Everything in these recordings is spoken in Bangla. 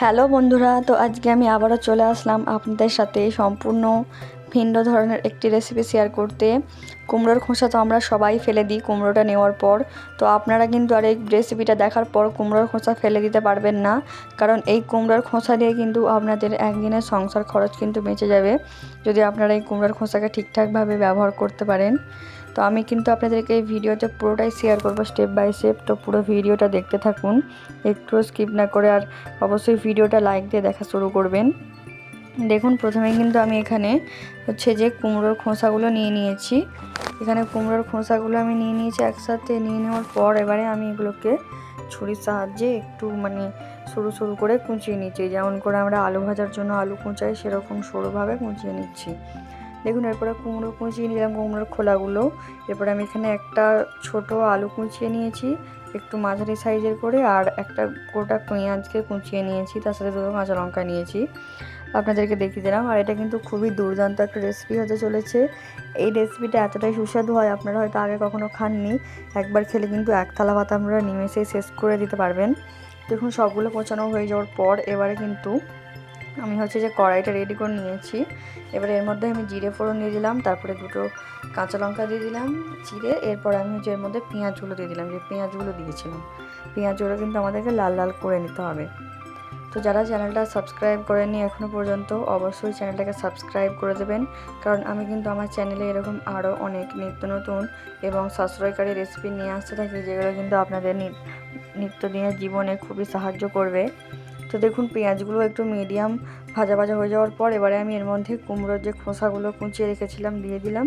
হ্যালো বন্ধুরা, তো আজকে আমি আবারও চলে আসলাম আপনাদের সাথে সম্পূর্ণ ভিন্ন ধরনের একটি রেসিপি শেয়ার করতে। কুমড়োর খোসা তো আমরা সবাই ফেলে দিই কুমড়োটা নেওয়ার পর। তো আপনারা কিন্তু আর এই রেসিপিটা দেখার পর কুমড়োর খোসা ফেলে দিতে পারবেন না, কারণ এই কুমড়োর খোসা দিয়ে কিন্তু আপনাদের একদিনের সংসার খরচ কিন্তু বেঁচে যাবে যদি আপনারা এই কুমড়োর খোসাকে ঠিকঠাকভাবে ব্যবহার করতে পারেন। তো আমি কিন্তু আপনাদেরকে এই ভিডিওতে পুরোটাই শেয়ার করবো স্টেপ বাই স্টেপ। তো পুরো ভিডিওটা দেখতে থাকুন, একটু স্কিপ না করে, আর অবশ্যই ভিডিওটা লাইক দিয়ে দেখা শুরু করবেন। দেখুন, প্রথমে কিন্তু আমি এখানে হচ্ছে যে কুমড়োর খোসাগুলো নিয়ে নিয়েছি। এখানে কুমড়োর খোসাগুলো আমি নিয়ে নিয়েছি একসাথে। নিয়ে নেওয়ার পর এবারে আমি এগুলোকে ছুরির সাহায্যে একটু সরু সরু করে কুচিয়ে নিচ্ছি, যেমন করে আমরা আলু ভাজার জন্য আলু কুচাই সেরকম সরুভাবে কুচিয়ে নিচ্ছি। দেখুন, এরপরে কুমড়ো কুচিয়ে নিলাম, কুমড়োর খোলাগুলো। এরপরে আমি এখানে একটা ছোট আলু কুচিয়ে নিয়েছি একটু মাঝারি সাইজের করে, আর একটা গোটা পেঁয়াজকে কুচিয়ে নিয়েছি, তার সাথে দুটো কাঁচা লঙ্কা নিয়েছি, আপনাদেরকে দেখিয়ে দিলাম। আর এটা কিন্তু খুবই দুর্দান্ত একটা রেসিপি হতে চলেছে। এই রেসিপিটা এতটাই সুস্বাদু হয়, আপনারা হয়তো আগে কখনো খাননি, একবার খেলে কিন্তু এক থালা ভাত আপনারা নিমেষেই শেষ করে দিতে পারবেন। দেখুন, সবগুলো কোচানো হয়ে যাওয়ার পর এবারে কিন্তু আমি হচ্ছে যে কড়াইটা রেডি করে নিয়েছি। এবারে এর মধ্যে আমি জিরে ফোড়ন দিয়ে দিলাম, তারপরে দুটো কাঁচা লঙ্কা দিয়ে দিলাম জিরে। এরপর আমি হচ্ছে এর মধ্যে পেঁয়াজগুলো দিয়ে দিলাম, যে পেঁয়াজগুলো দিয়েছিলাম। পেঁয়াজগুলো কিন্তু আমাদেরকে লাল লাল করে নিতে হবে। তো যারা চ্যানেলটা সাবস্ক্রাইব করেনি এখনও পর্যন্ত, অবশ্যই চ্যানেলটাকে সাবস্ক্রাইব করে দেবেন, কারণ আমি কিন্তু আমার চ্যানেলে এরকম আরও অনেক নিত্য নতুন এবং সাশ্রয়কারী রেসিপি নিয়ে আসতে থাকি, যেগুলো কিন্তু আপনাদের নিত্যদিনের জীবনে খুবই সাহায্য করবে। তো দেখুন, পেঁয়াজগুলো একটু মিডিয়াম ভাজা ভাজা হয়ে যাওয়ার পর এবারে আমি এর মধ্যে কুমড়োর যে খোসাগুলো কুচিয়ে রেখেছিলাম দিয়ে দিলাম।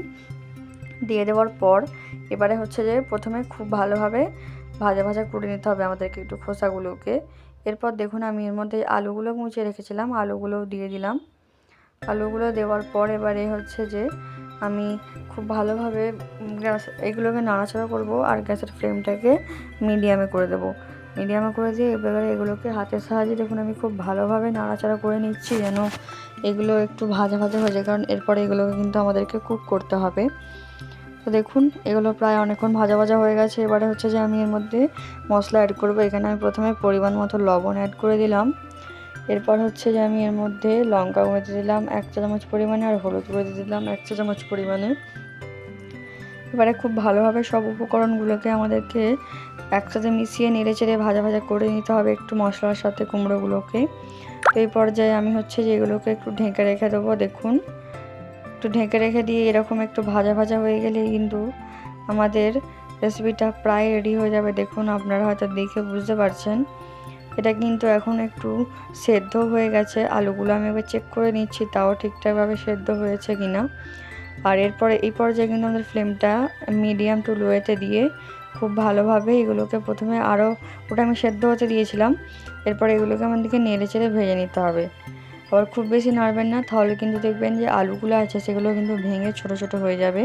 দিয়ে দেওয়ার পর এবারে হচ্ছে যে প্রথমে খুব ভালোভাবে ভাজা ভাজা করে নিতে হবে আমাদেরকে একটু খোসাগুলোকে। এরপর দেখুন, আমি এর মধ্যে আলুগুলো কুচিয়ে রেখেছিলাম, আলুগুলোও দিয়ে দিলাম। আলুগুলো দেওয়ার পর এবারে হচ্ছে যে আমি খুব ভালোভাবে এগুলোকে নাড়াচাড়া করব, আর গ্যাসের ফ্লেমটাকে মিডিয়ামে করে দেবো। মিডিয়ামে করে দিয়ে এবারে এগুলোকে হাতের সাহায্যে দেখুন আমি খুব ভালোভাবে নাড়াচাড়া করে নিচ্ছি, যেন এগুলো একটু ভাজা ভাজা হয়ে যায়, কারণ এরপরে এগুলোকে কিন্তু আমাদেরকে কুক করতে হবে। তো দেখুন, এগুলো প্রায় অনেকক্ষণ ভাজা ভাজা হয়ে গেছে। এবারে হচ্ছে যে আমি এর মধ্যে মশলা অ্যাড করব। এখানে আমি প্রথমে পরিমাণ মতো লবণ অ্যাড করে দিলাম। এরপর হচ্ছে যে আমি এর মধ্যে লঙ্কা গুঁড়ো দিয়ে দিলাম 1 চা চামচ পরিমাণে, আর হলুদ গুঁড়ো দিয়ে দিলাম 1 চা চামচ পরিমাণে। এবারে খুব ভালোভাবে সব উপকরণগুলোকে আমাদেরকে একসাথে মিশিয়ে নেড়ে চেড়ে ভাজা ভাজা করে নিতে হবে একটু মশলার সাথে কুমড়োগুলোকে। তো এই পর্যায়ে আমি হচ্ছে যে এগুলোকে একটু ঢেকে রেখে দেবো। দেখুন, একটু ঢেকে রেখে দিয়ে এরকম একটু ভাজা ভাজা হয়ে গেলেই কিন্তু আমাদের রেসিপিটা প্রায় রেডি হয়ে যাবে। দেখুন, আপনারা হয়তো দেখে বুঝতে পারছেন এটা কিন্তু এখন একটু সেদ্ধ হয়ে গেছে। আলুগুলো আমি এবার চেক করে নিচ্ছি তাও ঠিকঠাকভাবে সেদ্ধ হয়েছে কিনা। আর এরপরে এই পর্যায়ে কিন্তু আমাদের ফ্লেমটা মিডিয়াম টু লোয়েতে দিয়ে খুব ভালোভাবে এগুলোকে প্রথমে আরও, ওটা আমি সেদ্ধ হতে দিয়েছিলাম, এরপরে এগুলোকে আমাদেরকে নেড়ে চেড়ে ভেজে নিতে হবে। আবার খুব বেশি নাড়বেন না, তাহলে কিন্তু দেখবেন যে আলুগুলো আছে সেগুলো কিন্তু ভেঙে ছোট ছোট হয়ে যাবে।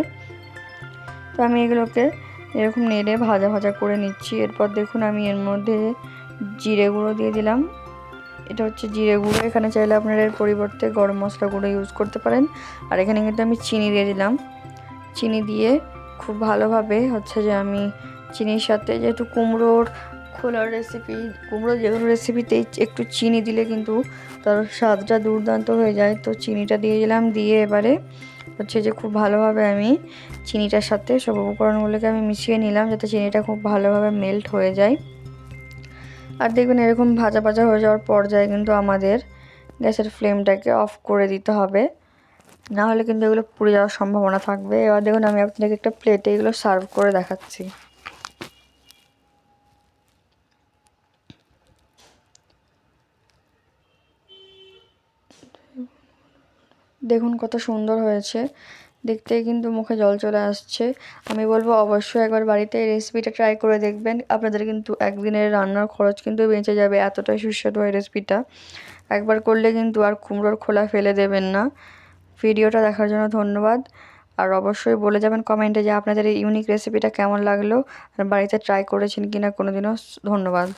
তো আমি এগুলোকে এরকম নেড়ে ভাজা ভাজা করে নিচ্ছি। এরপর দেখুন, আমি এর মধ্যে জিরে গুঁড়ো দিয়ে দিলাম। এটা হচ্ছে জিরে গুঁড়ো, এখানে চাইলে আপনারা এর পরিবর্তে গরম মশলা গুঁড়ো ইউজ করতে পারেন। আর এখানে কিন্তু আমি চিনি দিয়ে দিলাম। চিনি দিয়ে খুব ভালোভাবে হচ্ছে যে আমি চিনির সাথে, যেহেতু কুমড়োর খোলার রেসিপি, কুমড়ো যে কোনো রেসিপিতেই একটু চিনি দিলে কিন্তু তার স্বাদটা দুর্দান্ত হয়ে যায়, তো চিনিটা দিয়ে দিলাম। দিয়ে এবারে হচ্ছে যে খুব ভালোভাবে আমি চিনিটার সাথে সব উপকরণগুলোকে আমি মিশিয়ে নিলাম, যাতে চিনিটা খুব ভালোভাবে মেল্ট হয়ে যায়। আর দেখবেন এরকম ভাজা ভাজা হয়ে যাওয়ার পর্যায়ে কিন্তু আমাদের গ্যাসের ফ্লেমটাকে অফ করে দিতে হবে, না হলে কিন্তু এগুলো পুড়ে যাওয়ার সম্ভাবনা থাকবে। এবার দেখুন, আমি আপনাকে একটা প্লেটে এগুলো সার্ভ করে দেখাচ্ছি। দেখুন কত সুন্দর হয়েছে, দেখতেই কিন্তু মুখে জল চলে আসছে। আমি বলবো অবশ্যই একবার বাড়িতে এই রেসিপিটা ট্রাই করে দেখবেন, আপনাদের কিন্তু একদিনের রান্নার খরচ কিন্তু বেঁচে যাবে, এতটাই সুস্বাদু হয় রেসিপিটা। একবার করলে কিন্তু আর কুমড়োর খোলা ফেলে দেবেন না। ভিডিওটা দেখার জন্য ধন্যবাদ। আর অবশ্যই বলে যাবেন কমেন্টে যে আপনাদের এই ইউনিক রেসিপিটা কেমন লাগলো, আর বাড়িতে ট্রাই করেছেন কিনা কোনোদিনও। ধন্যবাদ।